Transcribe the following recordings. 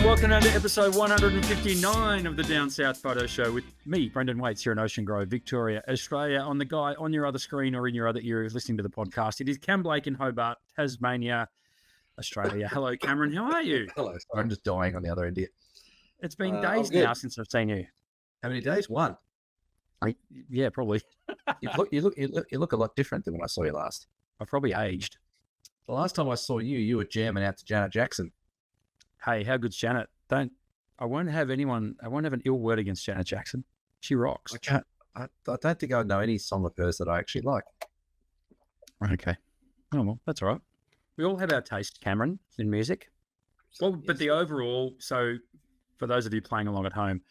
welcome to episode 159 of the Down South Photo Show with me, Brendan Waits, here in Ocean Grove, Victoria, Australia. On the guy on your other screen or in your other ear who's listening to the podcast, it is Cam Blake in Hobart, Tasmania, Australia. Hello, Cameron. How are you? Hello. Sorry, I'm just dying on the other end here. It's been days now since I've seen you. How many days? One. Yeah, probably. You look a lot different than when I saw you last. I've probably aged. The last time I saw you, you were jamming out to Janet Jackson. Hey, how good's Janet? I won't have an ill word against Janet Jackson. She rocks. I don't think I know any song of hers that I actually like. Okay. Oh, well, that's all right. We all have our taste, Cameron, in music. Well, but the overall, so for those of you playing along at home,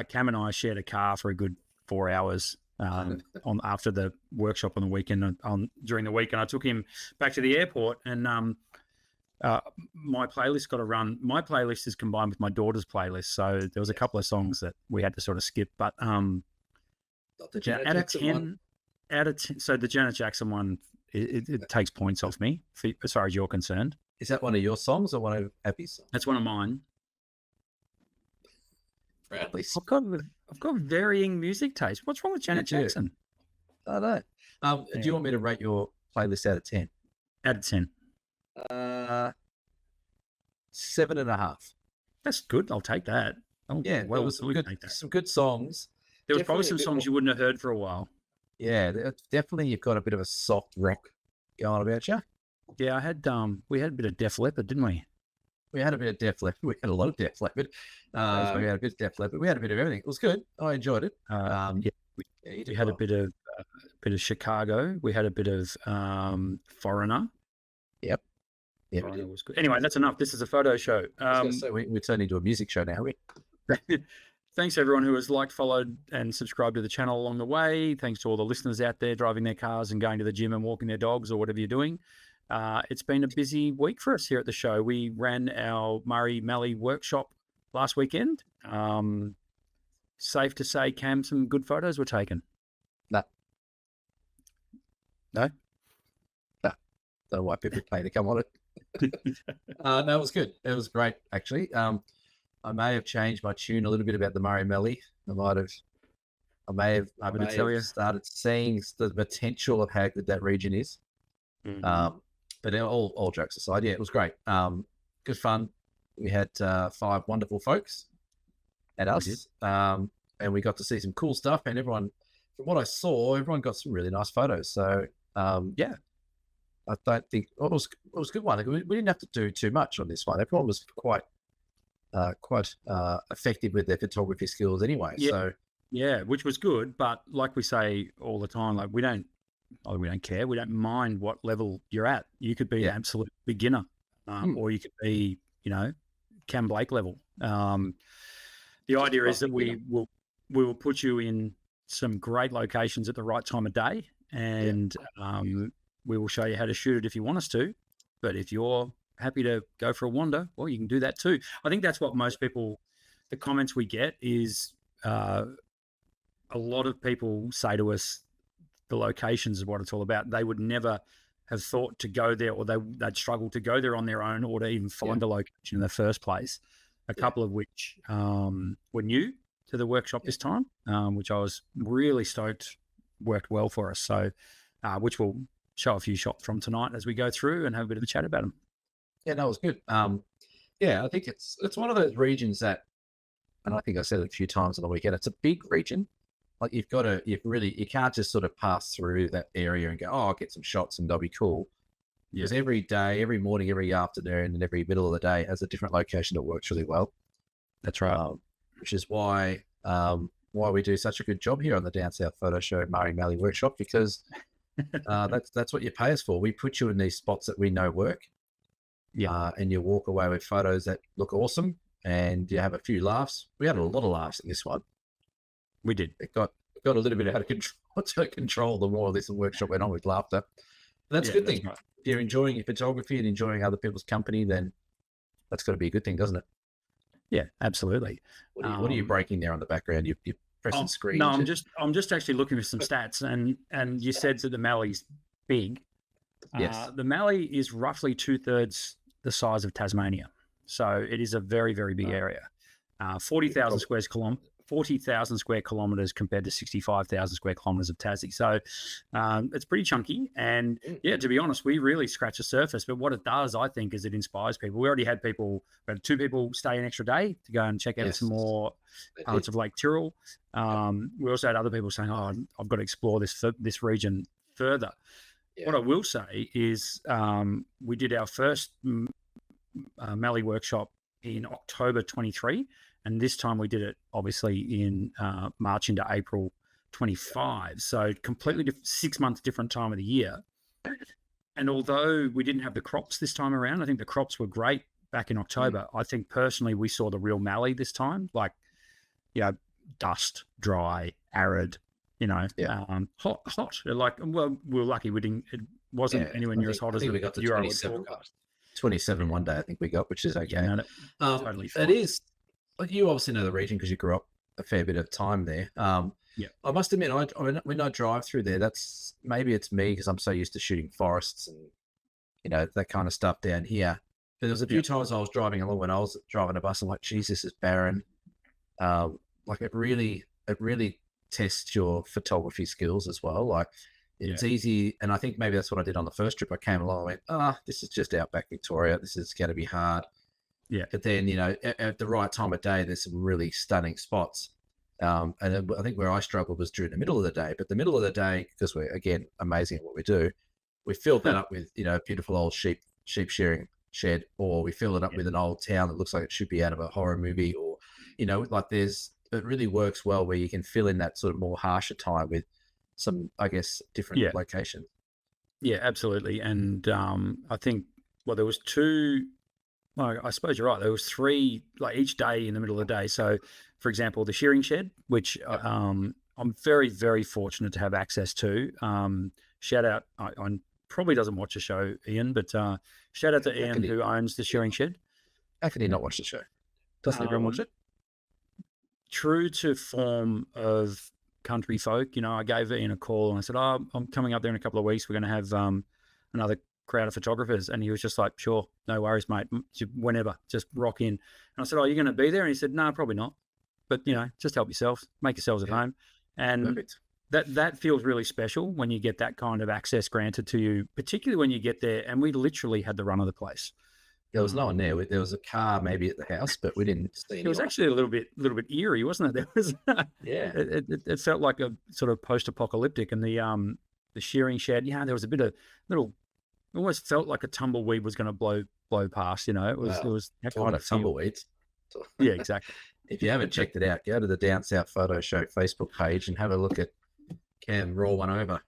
Cam and I shared a car for a good 4 hours after the workshop on the weekend. During the week, and I took him back to the airport, and my playlist got a run. My playlist is combined with my daughter's playlist, so there was a couple of songs that we had to sort of skip. But Not the Janet Jackson one. Out of 10, so the Janet Jackson one, it takes points off me as far as you're concerned. Is that one of your songs or one of Abby's songs? That's one of mine. Proudly. I've got varying music taste. What's wrong with Janet Jackson? I don't know. Do you want me to rate your playlist out of 10? Out of 10. 7.5. That's good. I'll take that. Well, it was some good songs. There was probably some songs you wouldn't have heard for a while. Yeah, definitely. You've got a bit of a soft rock going about you. Yeah, we had a bit of Def Leppard, didn't we? We had a bit of Def Leppard. We had a lot of Def Leppard. We had a bit of Def Leppard. We had a bit of everything. It was good. I enjoyed it. We had a bit of Chicago. We had a bit of Foreigner. Yep. Yeah, Foreigner was good. Anyway, that's enough. This is a photo show. So we're turning into a music show now. Thanks everyone who has liked, followed, and subscribed to the channel along the way. Thanks to all the listeners out there driving their cars and going to the gym and walking their dogs or whatever you're doing. It's been a busy week for us here at the show. We ran our Mallee workshop last weekend. Safe to say, Cam, some good photos were taken. No? No, white people pay to come on it. No, it was good. It was great, actually. I may have changed my tune a little bit about the Mallee. I may have started seeing the potential of how good that region is. Mm-hmm. But all jokes aside, yeah, it was great. Good fun. We had 5 wonderful folks at us, and we got to see some cool stuff. And everyone, from what I saw, everyone got some really nice photos. So I don't think it was a good one. We didn't have to do too much on this one. Everyone was quite effective with their photography skills anyway. Yeah. So yeah, which was good. But like we say all the time, like we don't care. We don't mind what level you're at. You could be an absolute beginner, or you could be, Cam Blake level. The idea is that we will put you in some great locations at the right time of day, and we will show you how to shoot it if you want us to. But if you're happy to go for a wander, well, you can do that too. I think that's what most people, the comments we get is a lot of people say to us, the locations is what it's all about. They would never have thought to go there, or they'd struggle to go there on their own, or to even find a location in the first place. A couple of which were new to the workshop this time, which I was really stoked worked well for us. So, which we'll show a few shots from tonight as we go through and have a bit of a chat about them. Yeah, that was good. I think it's one of those regions that, and I think I said it a few times on the weekend, it's a big region. Like you can't just sort of pass through that area and go, I'll get some shots and they'll be cool. Because every day, every morning, every afternoon, and every middle of the day has a different location that works really well. That's right. Which is why we do such a good job here on the Down South Photo Show Mallee Workshop, because that's what you pay us for. We put you in these spots that we know work. Yeah. And you walk away with photos that look awesome, and you have a few laughs. We had a lot of laughs in this one. We did. It got a little bit out of control the more this workshop went on with laughter. But that's a good thing. Right. If you're enjoying your photography and enjoying other people's company, then that's got to be a good thing, doesn't it? Yeah, absolutely. What are you breaking there on the background? You're pressing screen. No, I'm just actually looking for some stats, and you said that the Mallee's big. Yes. The Mallee is roughly 2/3 the size of Tasmania. So it is a very, very big area. 40,000 square kilometres compared to 65,000 square kilometres of Tassie. So it's pretty chunky. And yeah, to be honest, we really scratch the surface. But what it does, I think, is it inspires people. We already had we had 2 people stay an extra day to go and check out some more parts of Lake Tyrrell. We also had other people saying, oh, I've got to explore this region further. Yeah. What I will say is we did our first Mallee workshop in October 23. And this time we did it, obviously, in March into April 25. So completely 6 months different time of the year. And although we didn't have the crops this time around, I think the crops were great back in October. I think personally we saw the real Mallee this time, like, dust, dry, arid, hot. Like, well, we were lucky it wasn't anywhere near as hot as we got to 27 one day, I think we got, which is okay. Totally fine. It is. Like, you obviously know the region because you grew up a fair bit of time there. I must admit, when I drive through there, maybe it's me because I'm so used to shooting forests and that kind of stuff down here. But there was a few times I was driving along when I was driving a bus. I'm like, geez, this is barren. Like it really tests your photography skills as well. Like it's easy, and I think maybe that's what I did on the first trip. I came along and went, this is just outback Victoria. This is going to be hard. Yeah, but then at the right time of day, there's some really stunning spots. And I think where I struggled was during the middle of the day. But the middle of the day, because we're again amazing at what we do, we filled that up with beautiful old sheep shearing shed, or we filled it up with an old town that looks like it should be out of a horror movie, or like it really works well where you can fill in that sort of more harsher time with some, I guess, different locations. Yeah, absolutely. And I think there was 2. Well, I suppose you're right. There was 3, like each day in the middle of the day. So, for example, the shearing shed, which I'm very, very fortunate to have access to. Shout out, I probably doesn't watch the show, Ian, but shout out to Ian who owns the shearing shed. How can he not watch the show? Doesn't everyone watch it? True to form of country folk, I gave Ian a call and I said, I'm coming up there in a couple of weeks. We're going to have another crowd of photographers, and he was just like, sure, no worries, mate, whenever, just rock in. And I said, you're going to be there? And he said, no, probably not, but just help yourselves, make yourselves at home. And that feels really special when you get that kind of access granted to you, particularly when you get there. And we literally had the run of the place. There was no one there. There was a car maybe at the house, but we didn't see anyone. It was actually a little bit eerie, wasn't it? There was it felt like a sort of post-apocalyptic. And the shearing shed, there was a bit of little. Almost felt like a tumbleweed was going to blow past. It was that kind of tumbleweeds. Yeah, exactly. If you haven't checked it out, go to the Down South Photo Show Facebook page and have a look at Cam raw one over.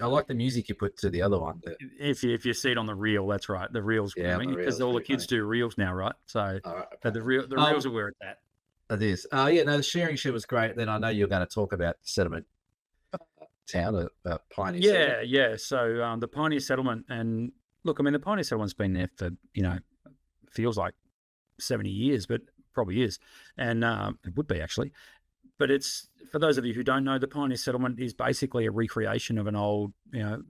I like the music you put to the other one. If you see it on the reel, that's right. The reels, because all the kids do reels now, right? So the reels are where it's at. It is. The sharing shed was great. Then I know you're going to talk about settlement town, Pioneer. Yeah. So the Pioneer Settlement, and look, I mean, the Pioneer Settlement's been there for feels like 70 years, but probably is, and it would be actually. But it's, for those of you who don't know, the Pioneer Settlement is basically a recreation of an old,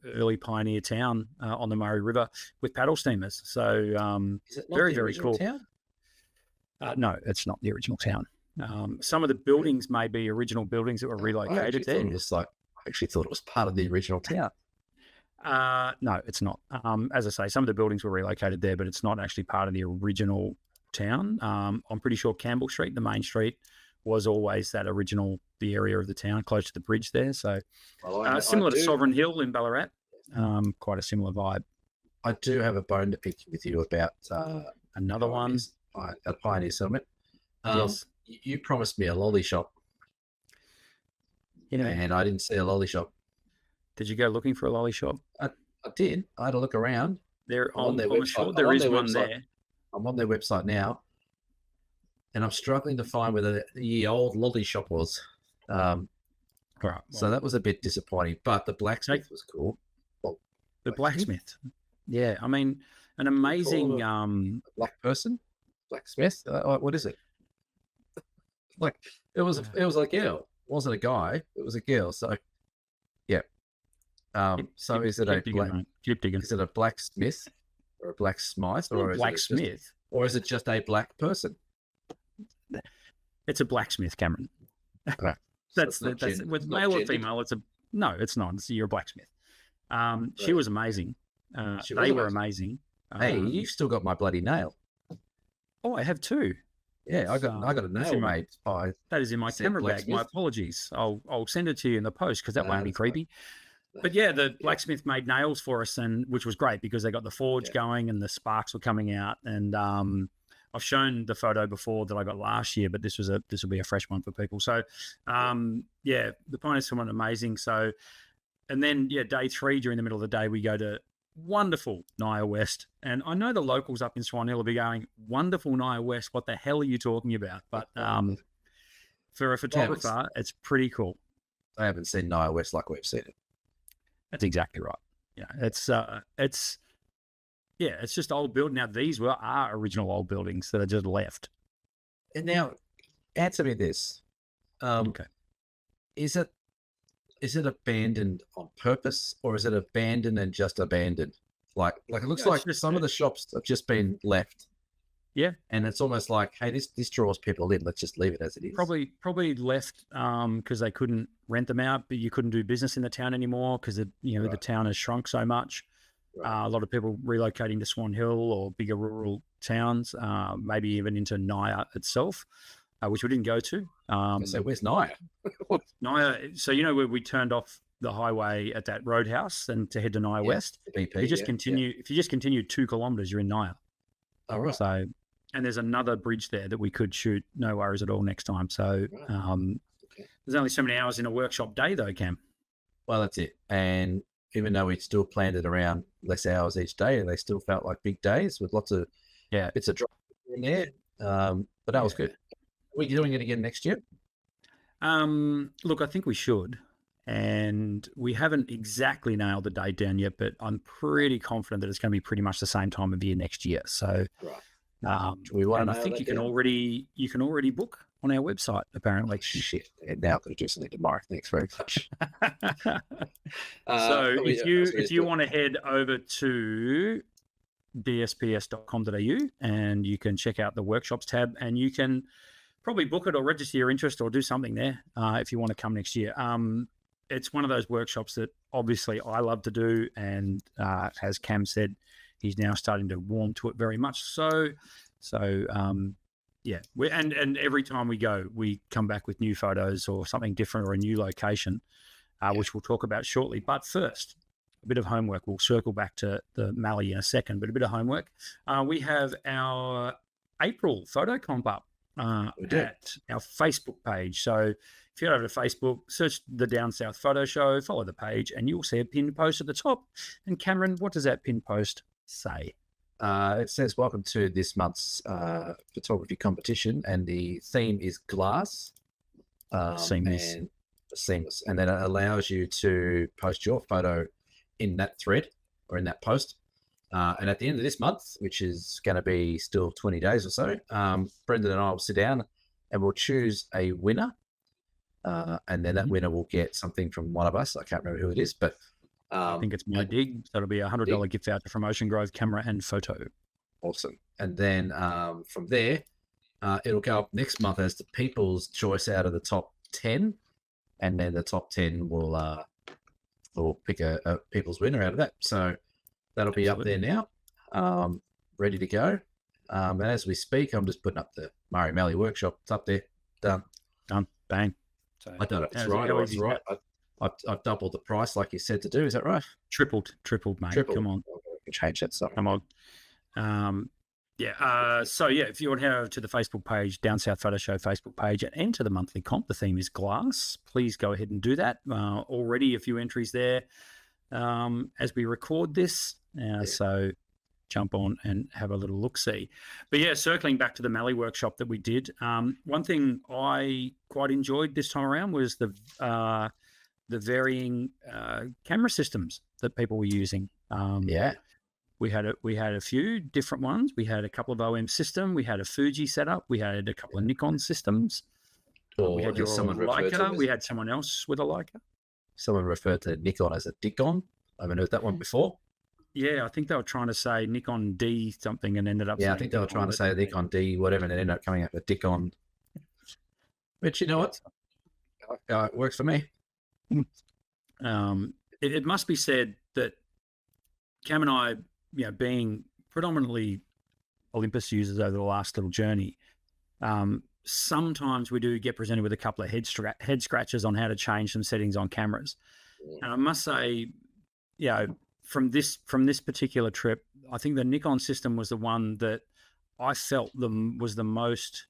early pioneer town on the Murray River with paddle steamers. So is it not very, the very original cool. Town? No, it's not the original town. Some of the buildings may be original buildings that were relocated there. I actually thought it was part of the original town. No, it's not. As I say, some of the buildings were relocated there, but it's not actually part of the original town. I'm pretty sure Campbell Street, the main street, was always the area of the town close to the bridge there. So similar to Sovereign Hill in Ballarat, quite a similar vibe. I do have a bone to pick with you about another one. A Pioneer Settlement. Yes. You promised me a lolly shop. And I didn't see a lolly shop. Did you go looking for a lolly shop? I did. I had a look around. I'm sure there is one there. I'm on their website now, and I'm struggling to find where the old lolly shop was. So that was a bit disappointing, but the blacksmith was cool. Well, the blacksmith. Yeah, I mean, an amazing blacksmith. What is it? Like it was a girl. It wasn't a guy. It was a girl. So yeah. So is it a blacksmith or a blacksmith or blacksmith? Or is it just a black person? It's a blacksmith, Cameron. Okay. That's with male or female. It's not. You're a blacksmith. She was amazing. They were amazing. Hey, you've still got my bloody nail. Oh, I have two. Yeah, I got a nail made. That is in my camera bag. My apologies. I'll send it to you in the post because that won't be creepy. But yeah, the blacksmith made nails for us, and which was great because they got the forge going and the sparks were coming out. And I've shown the photo before that I got last year, but this will be a fresh one for people. So the pioneers went amazing. So, and then day 3 during the middle of the day we go to wonderful Naya West, and I know the locals up in Swan Hill will be going, wonderful Naya West, what the hell are you talking about? But for a photographer, it's pretty cool. I haven't seen Naya West like we've seen it. That's exactly right. Yeah, it's just old building. Now these are original old buildings that are just left. And now, answer me this: okay, is it abandoned on purpose, or is it abandoned and just abandoned? Like it looks like some of the shops have just been left. Yeah, and it's almost like, hey, this draws people in. Let's just leave it as it is. Probably left because they couldn't rent them out, but you couldn't do business in the town anymore because the town has shrunk so much. Right. A lot of people relocating to Swan Hill or bigger rural towns, maybe even into Naya itself, which we didn't go to. So where's Naya? Naya. So where we turned off the highway at that roadhouse and to head to Naya West. BP, if you just continue 2 kilometers, you're in Naya. Oh, right. So, and there's another bridge there that we could shoot. No worries at all next time. So there's only so many hours in a workshop day though, Cam. Well, that's it. And even though we still planned it around less hours each day, they still felt like big days with lots of bits of drop in there. But that was good. Are we doing it again next year? Look, I think we should. And we haven't exactly nailed the date down yet, but I'm pretty confident that it's going to be pretty much the same time of year next year. So, and I think you can already book on our website. Apparently, shit. And now I'm going to do something tomorrow. Thanks very much. So, if you want to head over to dsps.com.au and you can check out the workshops tab, and you can probably book it or register your interest or do something there if you want to come next year. It's one of those workshops that obviously I love to do, and as Cam said, he's now starting to warm to it very much. So and every time we go, we come back with new photos or something different or a new location, which we'll talk about shortly. But first, a bit of homework. We'll circle back to the Mallee in a second, but a bit of homework. We have our April photo comp up at our Facebook page. So if you go over to Facebook, search the Down South Photo Show, follow the page, and you'll see a pinned post at the top. And Cameron, what does that pinned post say? It says, welcome to this month's photography competition, and the theme is glass. Seamless. And then it allows you to post your photo in that thread or in that post. And at the end of this month, which is going to be still 20 days or so, Brendan and I will sit down and we'll choose a winner. And then that winner will get something from one of us. I can't remember who it is, but I think it's my dig. That'll be $100 gift voucher from Ocean Grove Camera and Photo. Awesome. And then from there, it'll go up next month as the people's choice out of the top 10. And then the top 10 will pick a people's winner out of that. So that'll be up there now, ready to go. And as we speak, I'm just putting up the Mallee workshop. It's up there. Done. Bang. So I don't know if it's right or it's right. I've doubled the price like you said to do. Is that right? Tripled, mate. Tripled. Come on. Change that stuff. Come on. So if you want to head over to the Facebook page, Down South Photo Show Facebook page, and enter the monthly comp, the theme is glass. Please go ahead and do that. Already a few entries there as we record this. So jump on and have a little look-see. But circling back to the Mallee workshop that we did, one thing I quite enjoyed this time around was the varying camera systems that people were using. We had a few different ones. We had a couple of OM system. We had a Fuji setup. We had a couple of Nikon systems. We had Leica. We had someone else with a Leica. Someone referred to Nikon as a Dicon. I haven't heard that one before. Yeah, I think they were trying to say Nikon D something and ended up Yeah, I saying think they were trying to say Nikon D, whatever, and it ended up coming up with Dicon. But you know what? It works for me. It must be said that Cam and I, you know, being predominantly Olympus users over the last little journey, sometimes we do get presented with a couple of head scratches on how to change some settings on cameras. And I must say, you know, from this particular trip, I think the Nikon system was the one that I felt was the most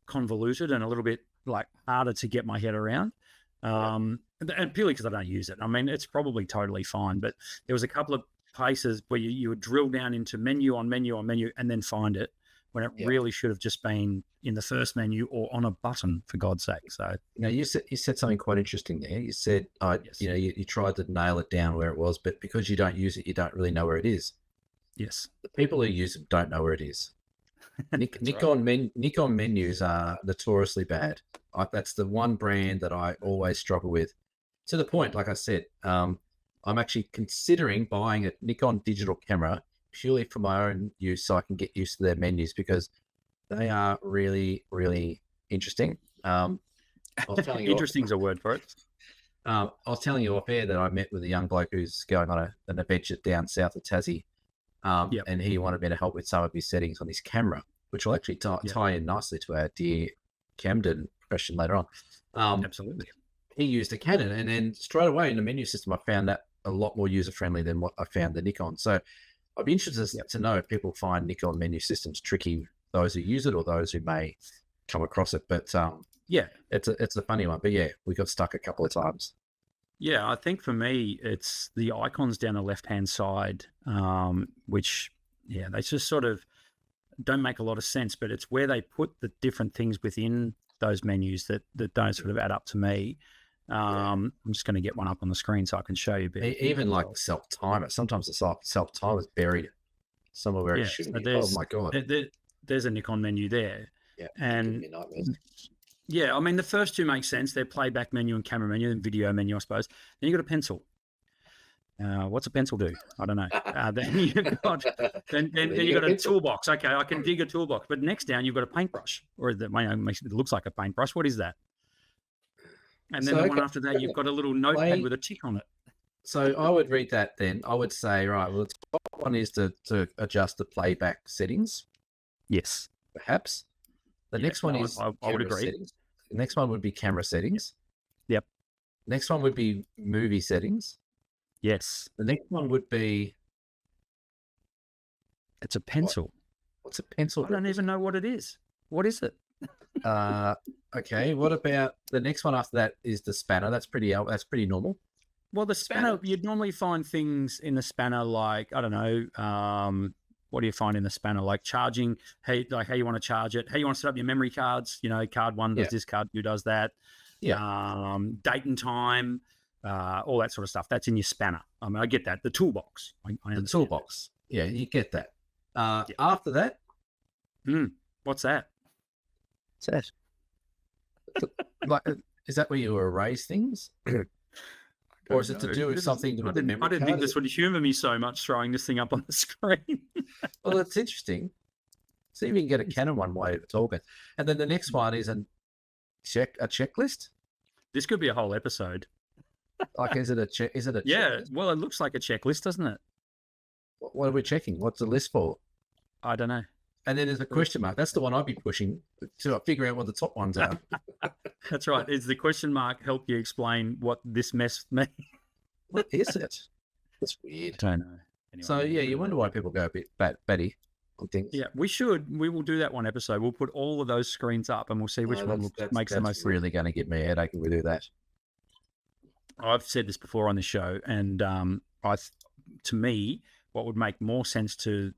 convoluted and a little bit like harder to get my head around. And purely because I don't use it. I mean, it's probably totally fine, but there was a couple of places where you would drill down into menu on menu on menu and then find it, when it really should have just been in the first menu or on a button, for God's sake. So, you know, you said something quite interesting there. You said, you know, you tried to nail it down where it was, but because you don't use it, you don't really know where it is. Yes. The people who use it don't know where it is. Nikon menus are notoriously bad. That's the one brand that I always struggle with. To the point, like I said, I'm actually considering buying a Nikon digital camera purely for my own use, so I can get used to their menus, because they are really, really interesting. I was telling you, interesting is a word for it. I was telling you off air that I met with a young bloke who's going on an adventure down south of Tassie, and he wanted me to help with some of his settings on his camera, which will actually tie in nicely to our dear Camden question later on. Absolutely. He used a Canon, and then straight away in the menu system, I found that a lot more user-friendly than what I found the Nikon. So I'd be interested to know if people find Nikon menu systems tricky, those who use it or those who may come across it. But it's a funny one. But yeah, we got stuck a couple of times. Yeah, I think for me, it's the icons down the left-hand side, which, they just sort of don't make a lot of sense, but it's where they put the different things within those menus that don't sort of add up to me. I'm just going to get one up on the screen so I can show you a bit. Even like the self-timer. Sometimes the self-timer is buried somewhere where it shouldn't be. Oh my God. There's a Nikon menu there. Yeah. And I mean, the first two make sense. They're playback menu and camera menu and video menu, I suppose. Then you've got a pencil. What's a pencil do? I don't know. Then you've got a toolbox. Okay, I can dig a toolbox. But next down, you've got a paintbrush, or it looks like a paintbrush. What is that? And then the one after that, you've got a little notepad with a tick on it. So I would read that then. I would say, right, well, the top one is to adjust the playback settings. Yes. Perhaps. The next one is I would agree. Settings. The next one would be camera settings. Yep. Next one would be movie settings. Yes. The next one would be... It's a pencil. What's a pencil? I don't even know what it is. What is it? Okay. What about the next one after that is the spanner? That's pretty normal. Well, the spanner, you'd normally find things in the spanner like, I don't know, what do you find in the spanner? Like charging, how you want to charge it, how you want to set up your memory cards, card one does this, card two does that. Yeah. Date and time, all that sort of stuff. That's in your spanner. I mean, I get that. The toolbox. The toolbox. That. Yeah, you get that. After that. What's that? What's that? Like, is that where you erase things? Or is it to do with something with the memory card? I didn't think this would humor me so much, throwing this thing up on the screen. Well, it's interesting. See if you can get a Canon one way of talking. And then the next one is a checklist. This could be a whole episode. Like, is it a checklist? Yeah, well, it looks like a checklist, doesn't it? What are we checking? What's the list for? I don't know. And then there's a question mark. That's the one I'd be pushing to figure out what the top ones are. That's right. Is the question mark help you explain what this mess means? What is it? It's weird. I don't know. Anyway, so, you wonder why people go a bit batty on things. Yeah, we should. We will do that one episode. We'll put all of those screens up and we'll see which one makes the most sense. That's really going to give me a headache if we do that. I've said this before on the show, and to me, what would make more sense to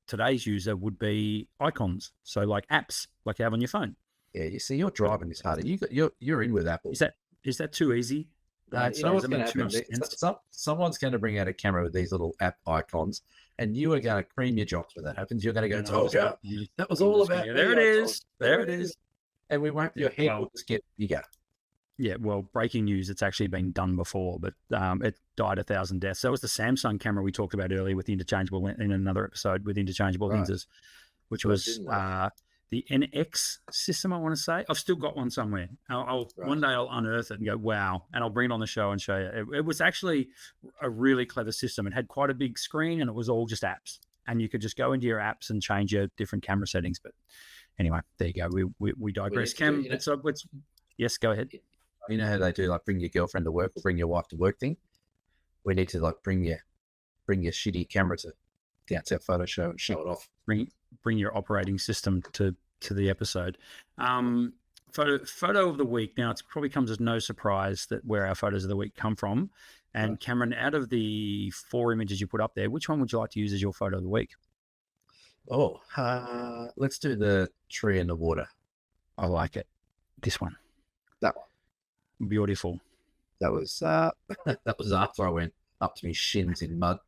today's user would be icons. So like apps, like you have on your phone. Yeah, you see, you're driving this harder. You're in with Apple. Is that too easy? You know what's going to happen? Someone's going to bring out a camera with these little app icons, and you are going to cream your jocks when that happens. You're going to go, that was all about. There it is. There it is. And your head will just get bigger. Yeah, well, breaking news, it's actually been done before, but it died 1,000 deaths. That was the Samsung camera we talked about earlier with the interchangeable in another episode with interchangeable Right. lenses, which So it was didn't work. the NX system, I want to say. I've still got one somewhere. One Right. day I'll unearth it and go, wow, and I'll bring it on the show and show you. It was actually a really clever system. It had quite a big screen and it was all just apps, and you could just go into your apps and change your different camera settings. But anyway, there you go. We digress. Cam, yes, go ahead. You know how they do like bring your girlfriend to work or bring your wife to work thing? We need to like bring your shitty camera to the outside photo show and show it off. Bring your operating system to the episode. Photo of the week. Now, it probably comes as no surprise that where our photos of the week come from. And right. Cameron, out of the 4 images you put up there, which one would you like to use as your photo of the week? Oh, let's do the tree in the water. I like it. This one. That one. Beautiful. That was that was after I went up to my shins in mud.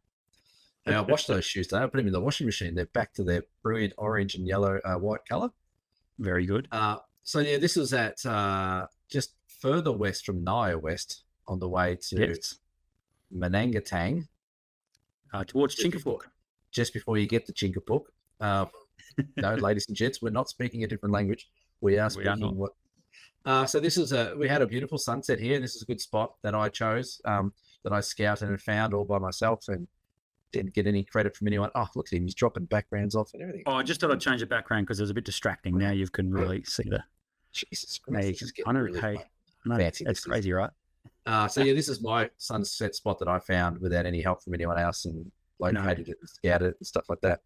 And I washed those shoes today. I put them in the washing machine. They're back to their brilliant orange and yellow white color. Very good. So yeah, this was at just further west from Naya West on the way to Manangatang. Towards Chinkapook. Just before you get to Chinkapook. No, ladies and gents, we're not speaking a different language. We are speaking what. So this is we had a beautiful sunset here. This is a good spot that I chose, that I scouted and found all by myself, and didn't get any credit from anyone. Oh, look at him, he's dropping backgrounds off and everything. Oh, I just thought I'd change the background because it was a bit distracting. Now you can really see the. Jesus Christ! I know, fancy. That's crazy, right? So yeah, this is my sunset spot that I found without any help from anyone else, and located it and scouted it and stuff like that.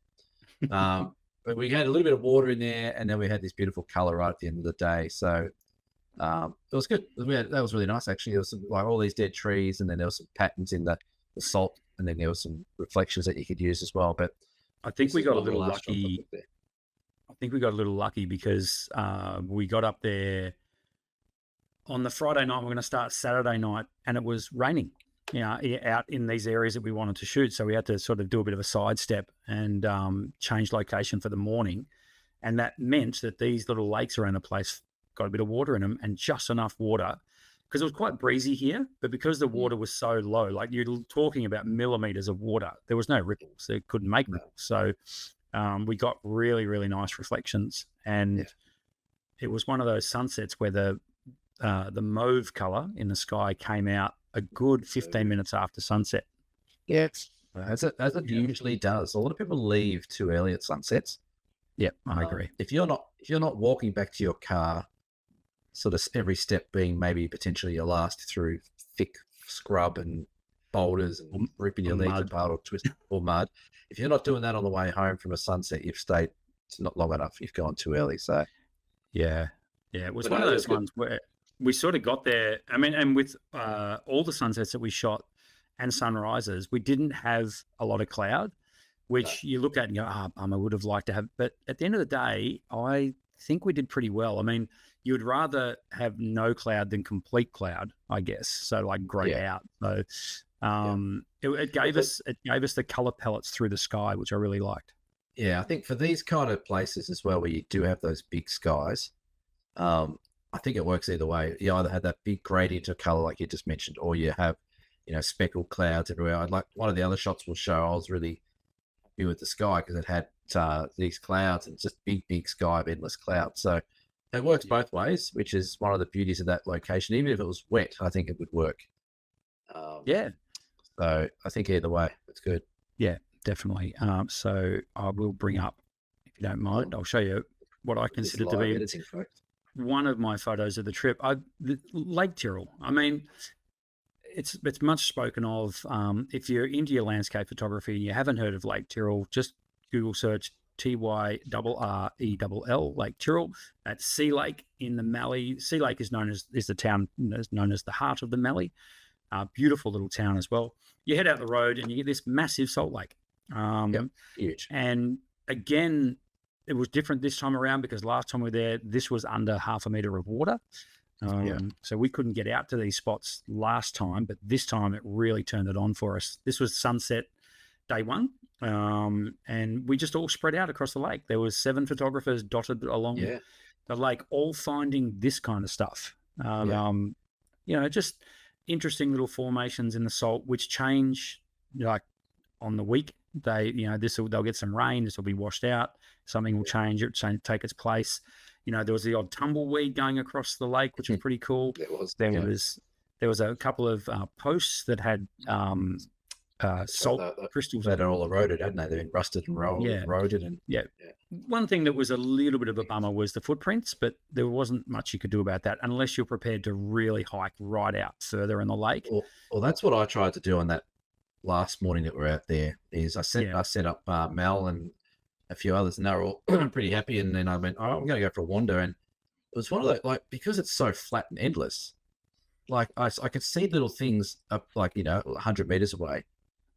But we had a little bit of water in there, and then we had this beautiful color right at the end of the day. So it was good. That was really nice, actually. There was some, like all these dead trees, and then there was some patterns in the salt, and then there was some reflections that you could use as well. But I think we got a little lucky. I think we got a little lucky because we got up there on the Friday night. We're going to start Saturday night, and it was raining, out in these areas that we wanted to shoot. So we had to sort of do a bit of a sidestep and change location for the morning. And that meant that these little lakes around the place got a bit of water in them, and just enough water, because it was quite breezy here, but because the water was so low, like you're talking about millimeters of water, there was no ripples. It couldn't make ripples. So we got really, really nice reflections. And it was one of those sunsets where the mauve color in the sky came out a good 15 minutes after sunset. Yeah, as it usually does. A lot of people leave too early at sunsets. Yep, I agree. If you're not walking back to your car, sort of every step being maybe potentially your last through thick scrub and boulders and ripping your legs apart or twisting or mud. If you're not doing that on the way home from a sunset, you've stayed. It's not long enough. You've gone too early. So yeah, it was one of those ones where we sort of got there. I mean, and with all the sunsets that we shot and sunrises, we didn't have a lot of cloud, which you look at and go, I would have liked to have. But at the end of the day, I think we did pretty well. I mean, you would rather have no cloud than complete cloud, I guess. So like grayed out. So it gave us the color palettes through the sky, which I really liked. Yeah, I think for these kind of places as well, where you do have those big skies, I think it works either way. You either have that big gradient of color, like you just mentioned, or you have, speckled clouds everywhere. I'd like one of the other shots will show. I was really happy with the sky because it had these clouds and just big sky of endless clouds. So it works both ways, which is one of the beauties of that location. Even if it was wet, I think it would work. So I think either way, it's good. Yeah, definitely. So I will bring up, if you don't mind, I'll show you what I consider to be one of my photos of the trip. Lake Tyrrell. I mean, it's much spoken of. If you're into your landscape photography and you haven't heard of Lake Tyrrell, just Google search Tyrrell, Lake Tyrrell. That's Sea Lake in the Mallee. Sea Lake is the town known as the heart of the Mallee. Beautiful little town as well. You head out the road and you get this massive salt lake. Huge. And again, it was different this time around because last time we were there, this was under 0.5 meter of water. So we couldn't get out to these spots last time, but this time it really turned it on for us. This was sunset day one. And we just all spread out across the lake. There was 7 photographers dotted along the lake, all finding this kind of stuff. just interesting little formations in the salt, which change like on the week. They'll get some rain. This will be washed out. Something will change. Take its place. There was the odd tumbleweed going across the lake, which was pretty cool. There was a couple of posts that had salt crystals. That are all eroded, hadn't they? They've been rusted and eroded. And one thing that was a little bit of a bummer was the footprints, but there wasn't much you could do about that unless you're prepared to really hike right out further in the lake. Well, that's what I tried to do on that last morning that we're out there. Is I set up Mel and a few others, and they were all pretty happy. And then I went, "Oh, I'm going to go for a wander." And it was one of those, like, because it's so flat and endless. Like I could see little things up, like 100 meters away,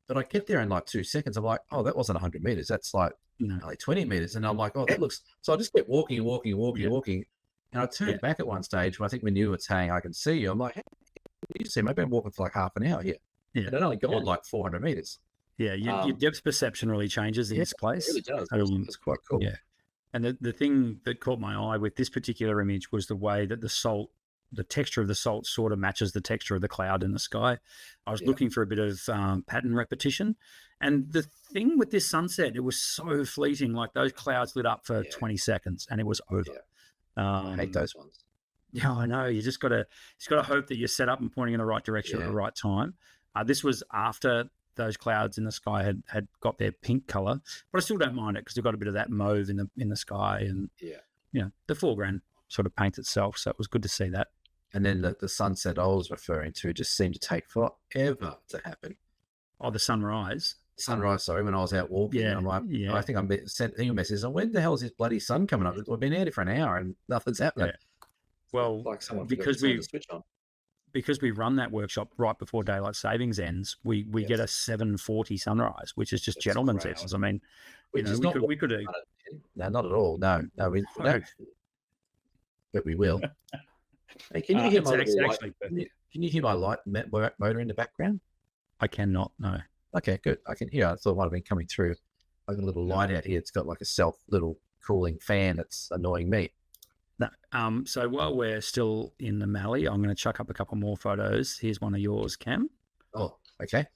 but I get there in like 2 seconds. I'm like, "Oh, that wasn't 100 meters. That's like only 20 meters." And I'm like, "Oh, that looks." So I just kept walking, and I turned back at one stage when I think we knew it's saying, "I can see you." I'm like, "Hey, you see, maybe I'm walking for like half an hour here." Yeah, and it only gone like 400 meters. Yeah, your depth perception really changes in this place. It really does. It's quite cool. Yeah, and the thing that caught my eye with this particular image was the way that the texture of the salt sort of matches the texture of the cloud in the sky. I was looking for a bit of pattern repetition, and the thing with this sunset, it was so fleeting. Like those clouds lit up for 20 seconds, and it was over. I hate those ones. Yeah, I know. You just got to hope that you're set up and pointing in the right direction at the right time. This was after those clouds in the sky had got their pink color, but I still don't mind it because they've got a bit of that mauve in the sky, and the foreground sort of paints itself. So it was good to see that. And then the sunset I was referring to just seemed to take forever to happen. Oh, the sunrise. Sorry, when I was out walking, I'm like, I think I'm sending a message. When the hell is this bloody sun coming up? We've been out here for an hour and nothing's happening. Yeah. Well, like someone because we run that workshop right before daylight savings ends, we get a 7:40 sunrise, which is just gentleman's hours. I mean, we could have. No, not at all. No, we don't. But we will. Hey, can you hear my can you hear my light motor in the background? I cannot. No. Okay, good. I can hear. I thought it might have been coming through. I've got a little light out here. It's got like a little cooling fan that's annoying me. No. So while we're still in the Mallee, I'm going to chuck up a couple more photos. Here's one of yours, Cam. Oh, okay.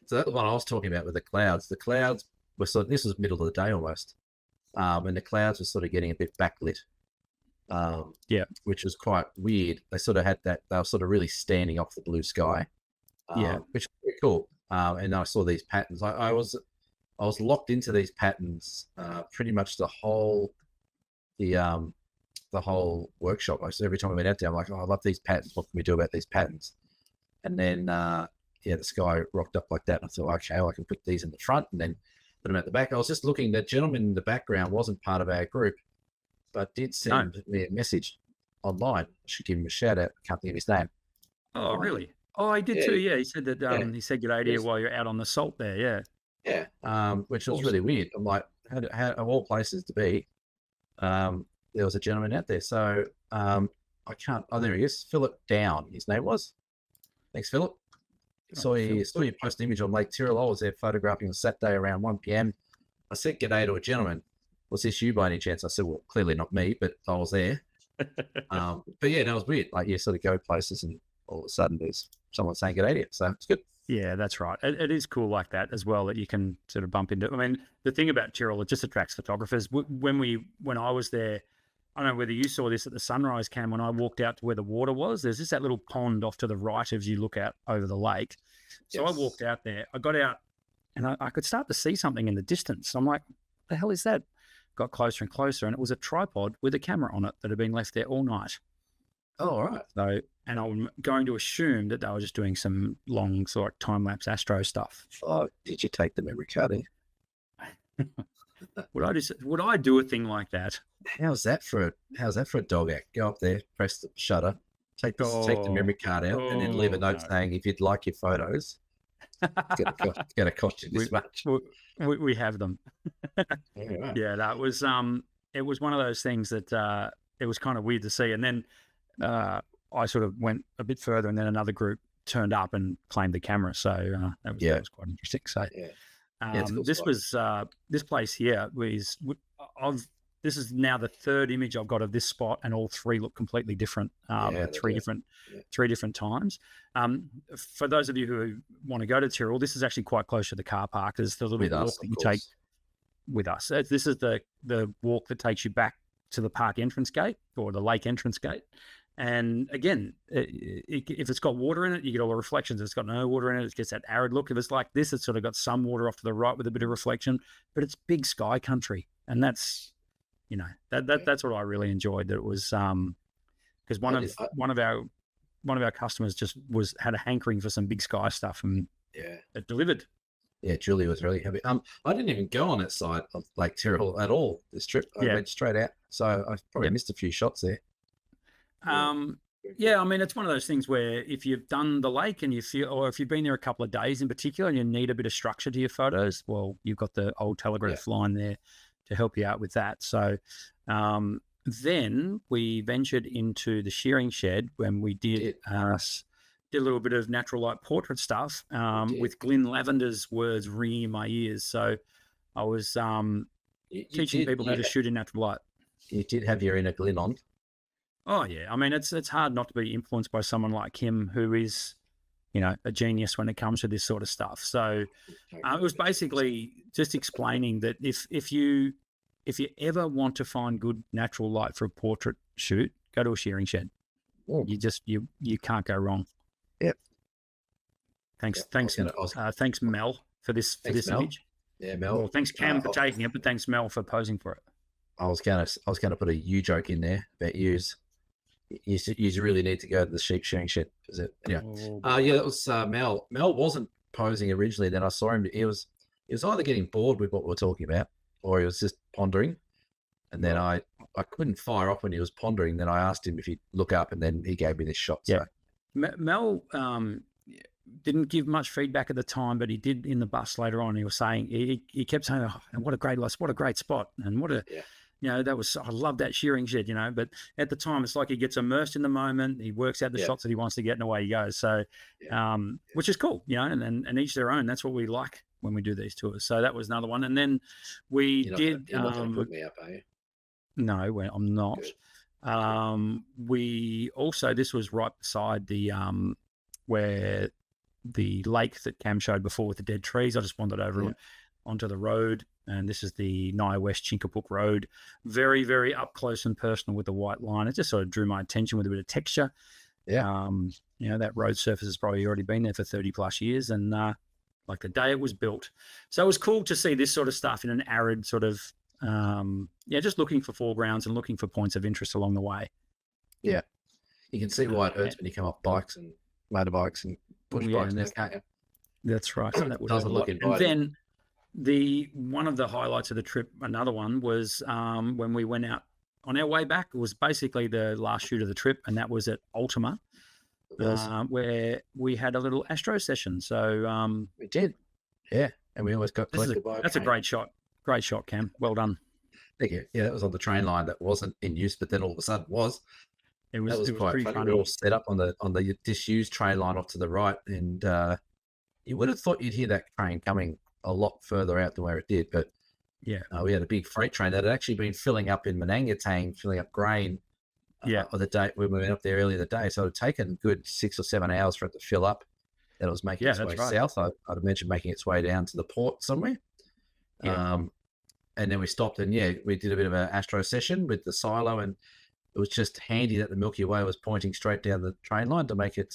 So that's the one I was talking about with the clouds. The clouds were this was middle of the day almost, and the clouds were sort of getting a bit backlit. Which was quite weird. They sort of had that. They were sort of really standing off the blue sky. Which was pretty cool. And I saw these patterns. I was locked into these patterns pretty much the whole workshop. So every time I went out there, I'm like, "Oh, I love these patterns. What can we do about these patterns?" And then the sky rocked up like that. And I thought, okay, well, I can put these in the front and then put them at the back. I was just looking. That gentleman in the background wasn't part of our group, but did send me a message online. I should give him a shout out. I can't think of his name. Oh, really? Oh, I did too. Yeah, he said that. He said, "Good idea while you're out on the salt there." Yeah. Yeah. Which was really weird. I'm like, how of all places to be, there was a gentleman out there. So I can't. Oh, there he is. Philip Down. His name was. Thanks, Philip. Saw you post an image on Lake Tyrrell. I was there photographing on Saturday around 1 p.m. I said g'day to a gentleman. Was this you by any chance? I said, well, clearly not me, but I was there. But yeah, that was weird. Like you sort of go places and all of a sudden there's someone saying g'day to you. So it's good. Yeah, that's right. It is cool like that as well, that you can sort of bump into. I mean, the thing about Tyrrell, it just attracts photographers. When I was there, I don't know whether you saw this at the sunrise cam, when I walked out to where the water was, there's just that little pond off to the right as you look out over the lake. So I walked out there, I got out and I could start to see something in the distance. I'm like, what the hell is that? Got closer and closer, and it was a tripod with a camera on it that had been left there all night. Oh, all right. So, and I'm going to assume that they were just doing some long sort of time-lapse Astro stuff. Oh, did you take the memory card in? Would I do a thing like that? How's that for a dog act? Go up there, press the shutter, take the memory card out, and then leave a note saying, if you'd like your photos, it's going to cost you this much. We have them. Yeah, that was it was one of those things that it was kind of weird to see. And then I sort of went a bit further, and then another group turned up and claimed the camera. So that was quite interesting. So this place here was this is now the third image I've got of this spot, and all three look completely different. At three different times. For those of you who want to go to Tyrrell, this is actually quite close to the car park. There's the little walk that you take with us. This is the walk that takes you back to the park entrance gate or the lake entrance gate. And again, if it's got water in it, you get all the reflections. If it's got no water in it, it gets that arid look. If it's like this, it's sort of got some water off to the right with a bit of reflection, but it's big sky country. And that's, that's what I really enjoyed. That it was because one of our customers just had a hankering for some big sky stuff, and it delivered. Yeah, Julie was really happy. I didn't even go on that side of Lake Tyrrell at all this trip. I went straight out, so I probably missed a few shots there. I mean, it's one of those things where if you've done the lake and you feel, or if you've been there a couple of days in particular and you need a bit of structure to your photos, well, you've got the old telegraph line there to help you out with that. So then we ventured into the shearing shed when we did a little bit of natural light portrait stuff with Glyn Lavender's words ringing in my ears. So I was teaching people how to shoot in natural light. You did have your inner Glyn on. Oh yeah, I mean it's hard not to be influenced by someone like him, who is, a genius when it comes to this sort of stuff. So it was basically just explaining that if you ever want to find good natural light for a portrait shoot, go to a shearing shed. Oh. You can't go wrong. Yep. Thanks Mel for this image. Yeah, Mel. Well, thanks Cam for taking it, but thanks Mel for posing for it. I was gonna put a you joke in there about yous. You really need to go to the sheep shearing shed. That was Mel. Mel wasn't posing originally. Then I saw him. He was either getting bored with what we were talking about, or he was just pondering. And then I couldn't fire off when he was pondering. Then I asked him if he'd look up, and then he gave me this shot. Yeah. So. Mel didn't give much feedback at the time, but he did in the bus later on. He was saying he kept saying, "Oh, what a great spot, and what a." Yeah. I love that shearing shed, but at the time it's like he gets immersed in the moment. He works out the shots that he wants to get and away he goes. So, which is cool, and each their own. That's what we like when we do these tours. So that was another one. And then we did. You're not going to put me up, are you? No, I'm not. We also, this was right beside the, where the lake that Cam showed before with the dead trees. I just wandered over onto the road. And this is the Nye West Chincook Road. Very, very up close and personal with the white line. It just sort of drew my attention with a bit of texture. Yeah. That road surface has probably already been there for 30 plus years. And like the day it was built. So it was cool to see this sort of stuff in an arid sort of, just looking for foregrounds and looking for points of interest along the way. Yeah. You can see why it hurts when you come off bikes and motorbikes and push bikes. That's right. That doesn't look inviting. And then one of the highlights of the trip, another one, was when we went out on our way back. It was basically the last shoot of the trip, and that was at Ultima, where we had a little Astro session. So we did, and we almost got collected by. That's a great shot, Cam. Well done. Thank you. Yeah, that was on the train line that wasn't in use, but then all of a sudden was. It was quite funny. We were all set up on the disused train line off to the right, and you would have thought you'd hear that train coming a lot further out than where it did, but we had a big freight train that had actually been filling up in Manangatang, filling up grain on the day when we went up there earlier the day. So it had taken good 6 or 7 hours for it to fill up, and it was making its way south. I'd imagine making its way down to the port somewhere. And then we stopped and we did a bit of an Astro session with the silo, and it was just handy that the Milky Way was pointing straight down the train line to make it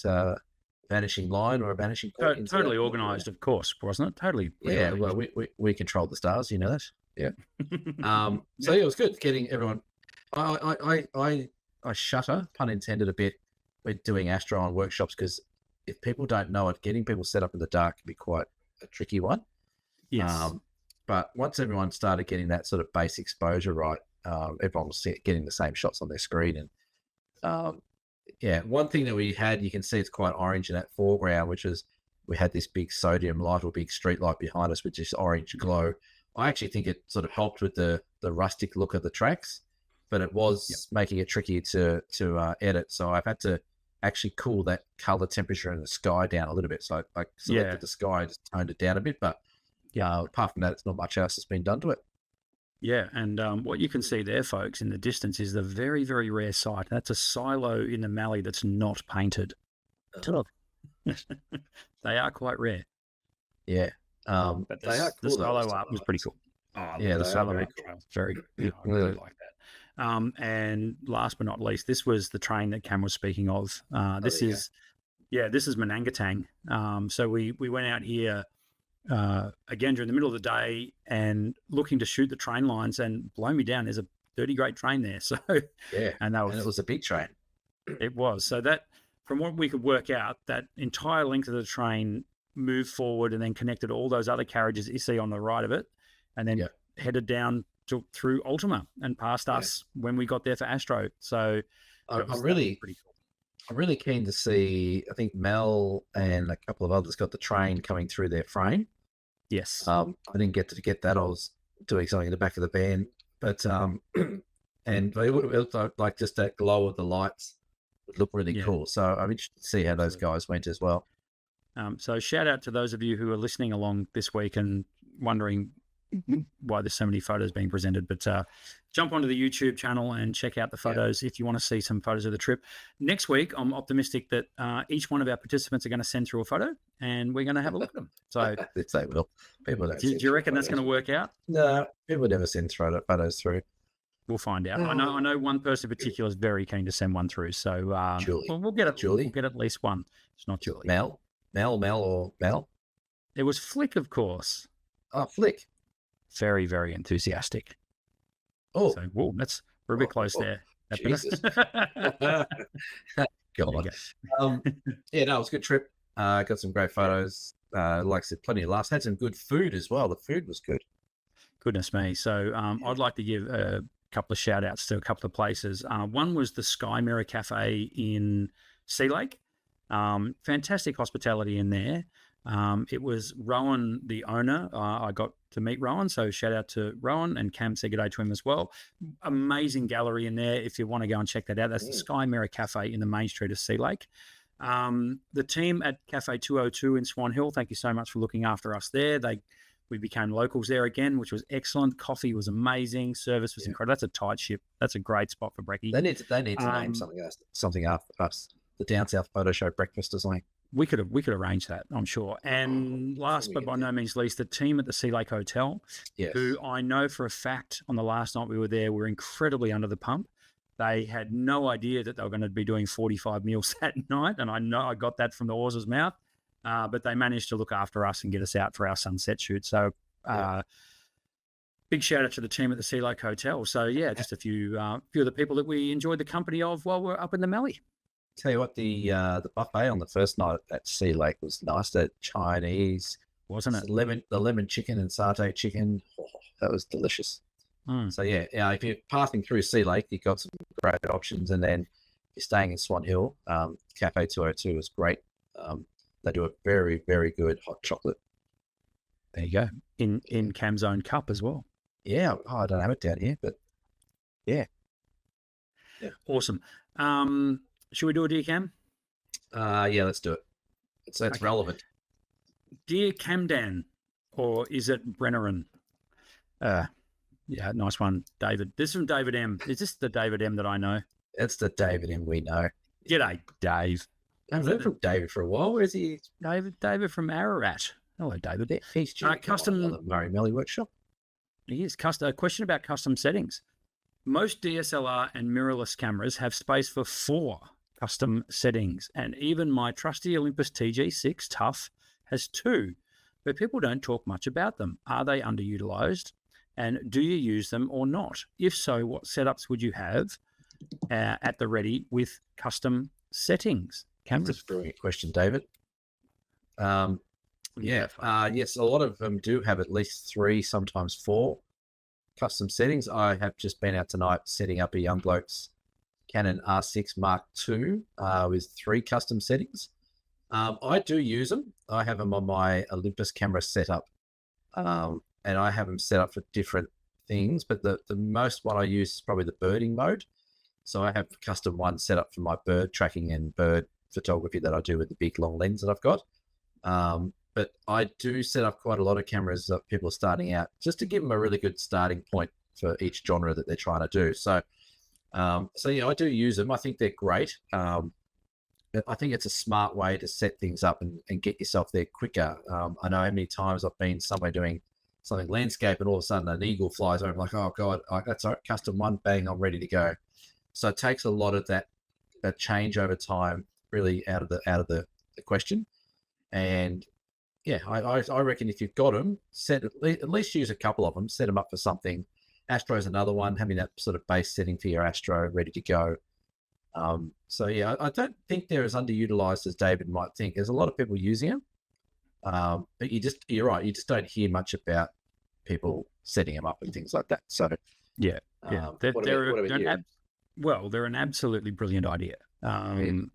vanishing line or a vanishing point. Totally organised, of course, wasn't it? Totally. Yeah, well, we controlled the stars, you know that. Yeah. So it was good getting everyone. I shudder, pun intended, a bit with doing Astro on workshops, because if people don't know it, getting people set up in the dark can be quite a tricky one. Yes. But once everyone started getting that sort of base exposure right, everyone was getting the same shots on their screen. And one thing that we had, you can see it's quite orange in that foreground, which is we had this big sodium light or big street light behind us with this orange glow. I actually think it sort of helped with the rustic look of the tracks, but it was making it tricky to edit. So I've had to actually cool that color temperature in the sky down a little bit. So I selected the sky, just toned it down a bit, but apart from that, it's not much else that's been done to it. Yeah, and what you can see there, folks, in the distance is the very, very rare sight. That's a silo in the Mallee that's not painted. Oh. They are quite rare. Yeah. But They are the cool, though, silo art was pretty cool. Oh, I Yeah, love the they are silo very art cool. trail. Very, I really like that. And last but not least, this was the train that Cam was speaking of. This is Manangatang. So we went out here again during the middle of the day and looking to shoot the train lines, and blow me down, there's a dirty great train there. So Yeah, and it was a big train. It was. So that, from what we could work out, that entire length of the train moved forward and then connected all those other carriages that you see on the right of it, and then headed down through Ultima and past us when we got there for Astro. So I'm really pretty cool. I'm really keen to see. I think Mel and a couple of others got the train coming through their frame. Yes. I didn't get that. I was doing something in the back of the van, but and it would look like just that glow of the lights would look really cool. So I'm interested to see how those guys went as well. So shout out to those of you who are listening along this week and wondering why there's so many photos being presented, but jump onto the YouTube channel and check out the photos if you want to see some photos of the trip. Next week, I'm optimistic that each one of our participants are going to send through a photo, and we're going to have a look at them. So they will. People don't. Do you reckon that's going to work out? No, people never send photos through. We'll find out. I know one person in particular is very keen to send one through. So Julie. We'll get it. Julie. We'll get at least one. It's not Julie. Mel or Mel? It was Flick, of course. Oh, Flick. Very, very enthusiastic. Oh, so we're a bit close there. Jesus. God. Yeah, no, it was a good trip. Got some great photos. Like I said, plenty of laughs. Had some good food as well. The food was good. Goodness me. So I'd like to give a couple of shout outs to a couple of places. One was the Sky Mirror Cafe in Sea Lake. Fantastic hospitality in there. It was Rowan, the owner. I got to meet Rowan, so shout out to Rowan, and Cam said good day to him as well. Amazing gallery in there. If you want to go and check that out, that's the Sky Mirror Cafe in the main street of Sea Lake. The team at Cafe 202 in Swan Hill, thank you so much for looking after us there. We became locals there again, which was excellent. Coffee was amazing. Service was incredible. That's a tight ship. That's a great spot for brekkie. They need to name something after us. The Down South Photo Show breakfast or something. We could arrange that, I'm sure. And last but by no means least, the team at the Sea Lake Hotel, who I know for a fact on the last night we were there were incredibly under the pump. They had no idea that they were going to be doing 45 meals that night, and I know I got that from the horse's mouth. But they managed to look after us and get us out for our sunset shoot. So big shout out to the team at the Sea Lake Hotel. So just a few of the people that we enjoyed the company of while we're up in the Mallee. Tell you what, the buffet on the first night at Sea Lake was nice. That Chinese, wasn't it? The lemon chicken and satay chicken, that was delicious. So if you're passing through Sea Lake, you've got some great options, and then if you're staying in Swan Hill, Cafe 202 is great. They do a very, very good hot chocolate. There you go. In Cam's own cup as well. Yeah, I don't have it down here, but yeah. Awesome. Should we do a Dear Cam? Yeah, let's do it. It's relevant. Dear Camdan, or is it Brennerin? Yeah, nice one, David. This is from David M. Is this the David M that I know? It's the David M we know. G'day, Dave. I haven't heard from David for a while. Where is he? David from Ararat. Hello, David. He's custom on the Murray Mallee workshop. He is. A question about custom settings. Most DSLR and mirrorless cameras have space for 4 custom settings, and even my trusty Olympus TG6 Tough has 2, but people don't talk much about them. Are they underutilized, and do you use them or not? If so, what setups would you have at the ready with custom settings? Cameras. That's a brilliant question, David. Yes, a lot of them do have at least 3, sometimes 4 custom settings. I have just been out tonight setting up a young bloke's Canon R6 Mark II with 3 custom settings. I do use them. I have them on my Olympus camera setup, and I have them set up for different things, but the most one I use is probably the birding mode. So I have custom one set up for my bird tracking and bird photography that I do with the big long lens that I've got. But I do set up quite a lot of cameras that people are starting out just to give them a really good starting point for each genre that they're trying to do. So, I do use them. I think they're great. I think it's a smart way to set things up and get yourself there quicker. I know how many times I've been somewhere doing something landscape and all of a sudden an eagle flies over. I'm like, oh God, that's all right, custom one, bang, I'm ready to go. So it takes a lot of that change over time really out of the question. And yeah, I reckon if you've got them, at least use a couple of them, set them up for something. Astro's another one, having that sort of base setting for your Astro ready to go. So yeah, I don't think they're as underutilized as David might think. There's a lot of people using them, but you're right. You just don't hear much about people setting them up and things like that. So yeah. They're an absolutely brilliant idea. I can't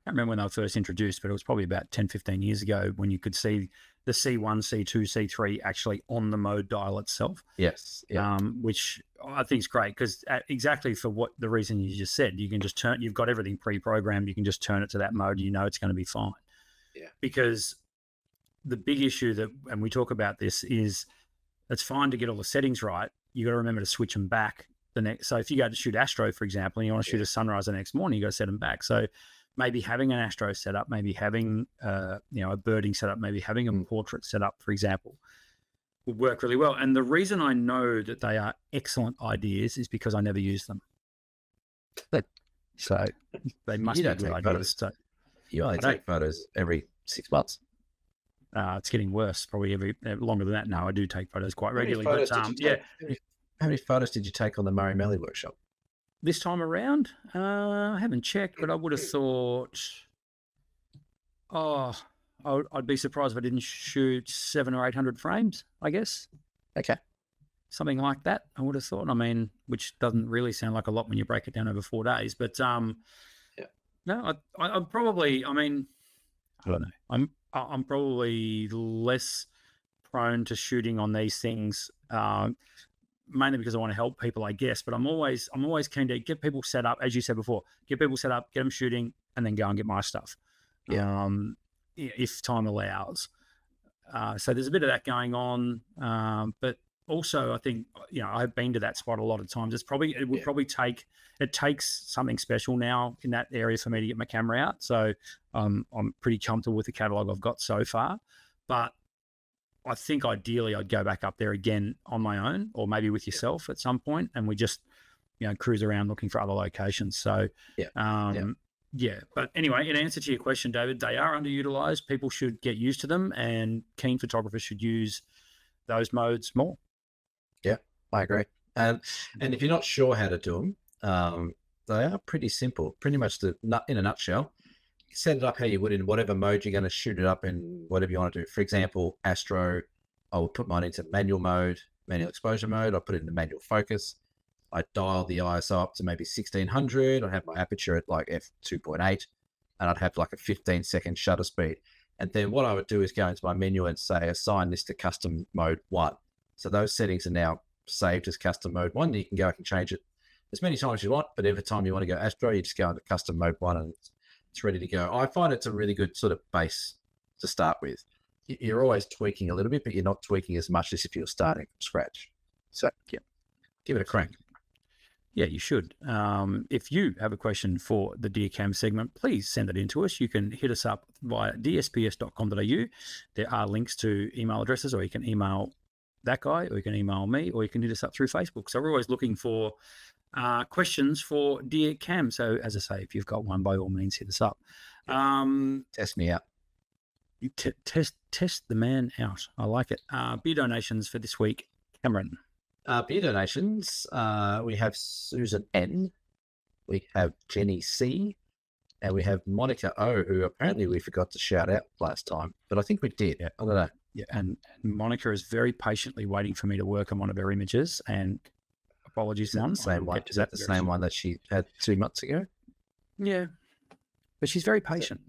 remember when they were first introduced, but it was probably about 10, 15 years ago when you could see the C1, C2, C3 actually on the mode dial itself. Yes. Yeah. Which I think is great because exactly for what the reason you just said, you can just you've got everything pre-programmed. You can just turn it to that mode. You know it's going to be fine. Yeah. Because the big issue and we talk about this is it's fine to get all the settings right. You got to remember to switch them back the next. So if you go to shoot Astro, for example, and you want to shoot a sunrise the next morning, you got to set them back. So maybe having an Astro set up, maybe having a birding set up, maybe having a portrait set up, for example, would work really well. And the reason I know that they are excellent ideas is because I never use them. So they must be good ideas. So, you only take photos every 6 months. It's getting worse. Probably longer than that now. I do take photos quite regularly. How many photos did you take on the Mallee workshop? This time around, I haven't checked, but I would have thought, I'd be surprised if I didn't shoot 700 or 800 frames, I guess. Okay. Something like that, I would have thought. I mean, which doesn't really sound like a lot when you break it down over 4 days. But no, I'm probably, I don't know. I'm probably less prone to shooting on these things, mainly because I want to help people, I guess. But I'm always keen to get people set up, as you said before, get people set up, get them shooting, and then go and get my stuff, if time allows. So there's a bit of that going on, but also I think I've been to that spot a lot of times. It takes something special now in that area for me to get my camera out. So I'm pretty comfortable with the catalog I've got so far, but I think ideally I'd go back up there again on my own, or maybe with yourself at some point, and we just cruise around looking for other locations. So but anyway, in answer to your question, David, they are underutilized. People should get used to them, and keen photographers should use those modes more. Yeah, I agree. And if you're not sure how to do them, they are pretty simple. Pretty much in a nutshell, you set it up how you would in whatever mode you're going to shoot it up in, whatever you want to do. For example, Astro, I will put mine into manual mode, manual exposure mode. I'll put it into manual focus. I dial the ISO up to maybe 1600. I'd have my aperture at like f2.8, and I'd have like a 15-second shutter speed. And then what I would do is go into my menu and say, assign this to custom mode 1. So those settings are now saved as custom mode 1. You can go and change it as many times as you want, but every time you want to go Astro, you just go into custom mode 1 and it's ready to go. I find it's a really good sort of base to start with. You're always tweaking a little bit, but you're not tweaking as much as if you're starting from scratch. So yeah, give it a crank. Yeah, you should. If you have a question for the DeerCam segment, please send it in to us. You can hit us up via dsps.com.au. There are links to email addresses, or you can email that guy, or you can email me, or you can hit us up through Facebook. So we're always looking for questions for DeerCam. So as I say, if you've got one, by all means, hit us up. Test me out. You test the man out. I like it. Beer donations for this week, Cameron. Beer donations, we have Susan N, we have Jenny C, and we have Monica O, who apparently we forgot to shout out last time, but I think we did. Yeah. I don't know. Yeah, and Monica is very patiently waiting for me to work on one of her images, and apologies. Is that the same one that she had 2 months ago? Yeah, but she's very patient.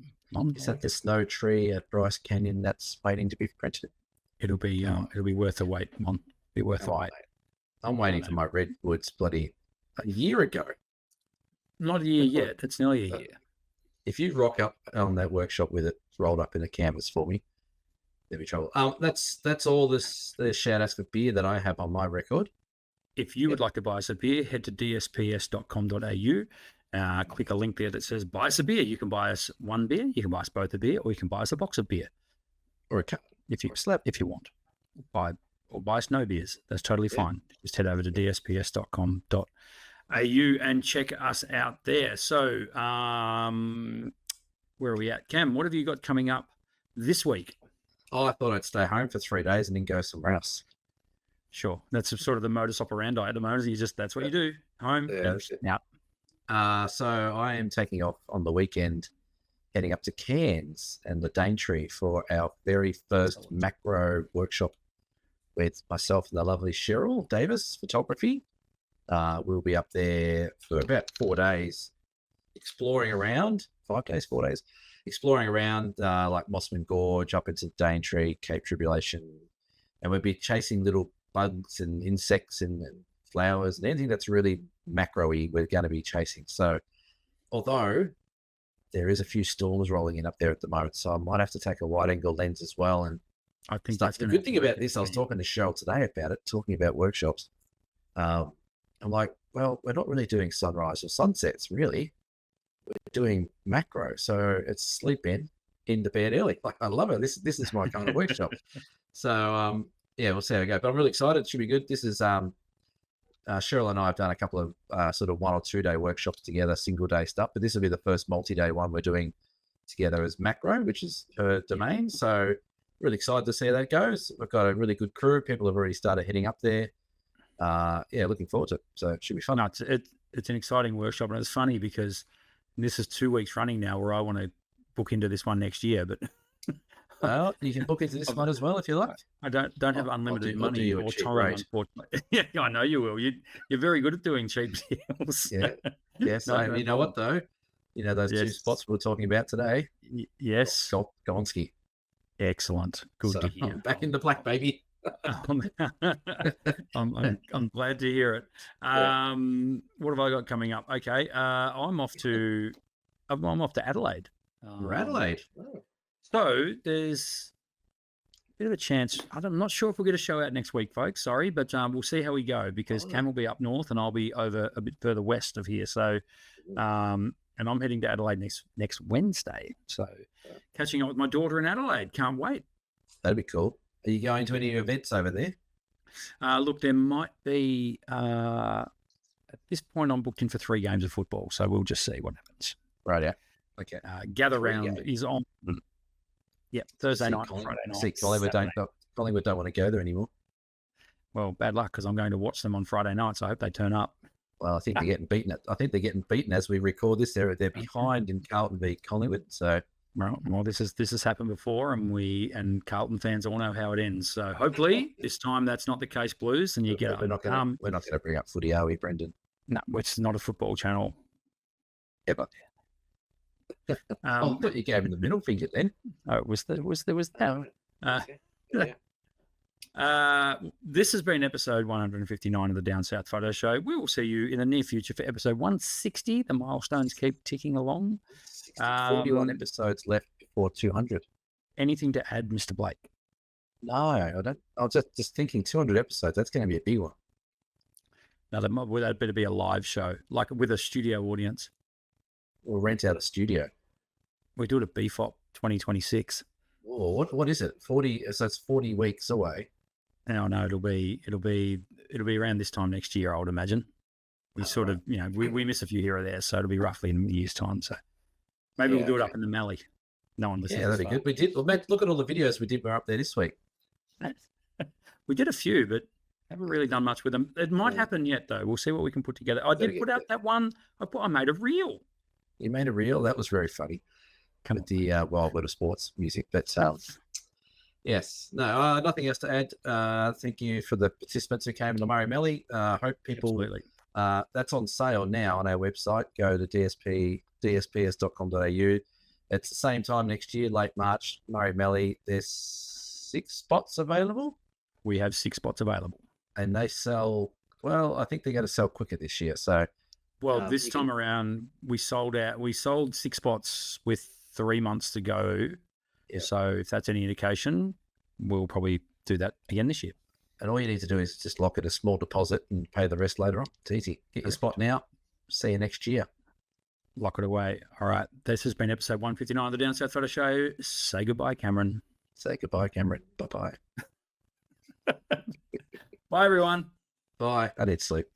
Is that the snow tree at Bryce Canyon that's waiting to be printed? It'll be worth the wait, Mon. Be worth the wait. I'm waiting for my redwoods bloody a year ago. Not a year yet. It's nearly a year. If you rock up on that workshop with it rolled up in a canvas for me, there'll be trouble. That's all the shout outs for beer that I have on my record. if you would like to buy us a beer, head to dsps.com.au. Click a link there that says buy us a beer. You can buy us one beer, you can buy us both a beer, or you can buy us a box of beer. Or a cup. If you want. Buy us no beers. That's totally fine. Just head over to dsps.com.au and check us out there. So where are we at? Cam, what have you got coming up this week? Oh, I thought I'd stay home for 3 days and then go somewhere else. Sure. That's sort of the modus operandi at the moment. That's what you do. Home. Out. So I am taking off on the weekend, heading up to Cairns and the Daintree for our very first macro workshop with myself and the lovely Cheryl Davis Photography. We'll be up there for about 4 days, exploring around, 5 days, 4 days, exploring around like Mossman Gorge, up into Daintree, Cape Tribulation, and we'll be chasing little bugs and insects and flowers and anything that's really macro-y we're going to be chasing. So although there is a few storms rolling in up there at the moment, so I might have to take a wide-angle lens as well. And I think that's the good thing about this. I was talking to Cheryl today about it, talking about workshops. I'm like, well, we're not really doing sunrise or sunsets, really. We're doing macro, so it's sleep in the bed early. Like, I love it. This is my kind of workshop. So yeah, we'll see how we go. But I'm really excited. It should be good. This is Cheryl and I have done a couple of sort of 1 or 2 day workshops together, single day stuff. But this will be the first multi-day one we're doing together as macro, which is her domain. So really excited to see how that goes. We've got a really good crew. People have already started heading up there. Yeah, looking forward to it. So it should be fun. No, it's an exciting workshop, and it's funny because this is 2 weeks running now where I want to book into this one next year, but well, you can book into this one as well if you like. I don't have unlimited money or time, unfortunately. Yeah, I know you will. You're very good at doing cheap deals. Yeah. Yes. No, you know what though? You know those 2 spots we were talking about today. Yes. Gonski. Excellent. Good to hear. I'm back in the black, baby. I'm glad to hear it. What have I got coming up? Okay, I'm off to Adelaide. Adelaide. So there's a bit of a chance. I'm not sure if we'll get a show out next week, folks. Sorry, but we'll see how we go because Cam will be up north and I'll be over a bit further west of here. So, and I'm heading to Adelaide next Wednesday. So, catching up with my daughter in Adelaide. Can't wait. That'd be cool. Are you going to any events over there? Look, there might be. At this point, I'm booked in for 3 games of football, so we'll just see what happens. Right, yeah. Okay. Gather Round is on. Yeah, Thursday night, Friday night. Collingwood don't want to go there anymore. Well, bad luck because I'm going to watch them on Friday night, so I hope they turn up. Well, I think they're getting beaten. I think they're getting beaten as we record this. They're behind in Carlton v Collingwood. So. Well, this has happened before, and Carlton fans all know how it ends. So hopefully this time that's not the case, Blues, and you get up. We're not going to bring up footy, are we, Brendan? No, it's not a football channel. Ever. I thought you gave him the middle finger then. Oh, there was that. This has been episode 159 of the Down South Photo Show. We will see you in the near future for episode 160. The milestones keep ticking along. 41 episodes left before 200. Anything to add, Mr. Blake? No, I don't. I was just thinking 200 episodes. That's going to be a big one. Now, that better be a live show, like with a studio audience. We'll rent out a studio. We do it at BFOP 2026. Oh, what is it? 40. So it's 40 weeks away. No, it'll be around this time next year, I would imagine. We we miss a few here or there, so it'll be roughly in a year's time. So maybe we'll do it up in the Mallee. No one listens. Yeah, that'd be good. We did. Well, Matt, look at all the videos we did. We're up there this week. We did a few, but haven't really done much with them. It might happen yet, though. We'll see what we can put together. I did put out that one. I made a reel. You made a reel? That was very funny. With the Wild World of Sports music. But yes, no, nothing else to add. Thank you for the participants who came to Murray Mallee. Hope people. Absolutely. That's on sale now on our website. Go to dsps.com.au. It's the same time next year, late March, Murray Mallee. There's 6 spots available. We have 6 spots available. And they sell, well, I think they're going to sell quicker this year. So, well, this time around, we sold 6 spots with 3 months to go. Yeah. So if that's any indication, we'll probably do that again this year. And all you need to do is just lock it a small deposit and pay the rest later on. It's easy. Get your spot now. See you next year. Lock it away. All right. This has been episode 159 of the Down South Photo Show. Say goodbye, Cameron. Say goodbye, Cameron. Bye-bye. Bye, everyone. Bye. I need sleep.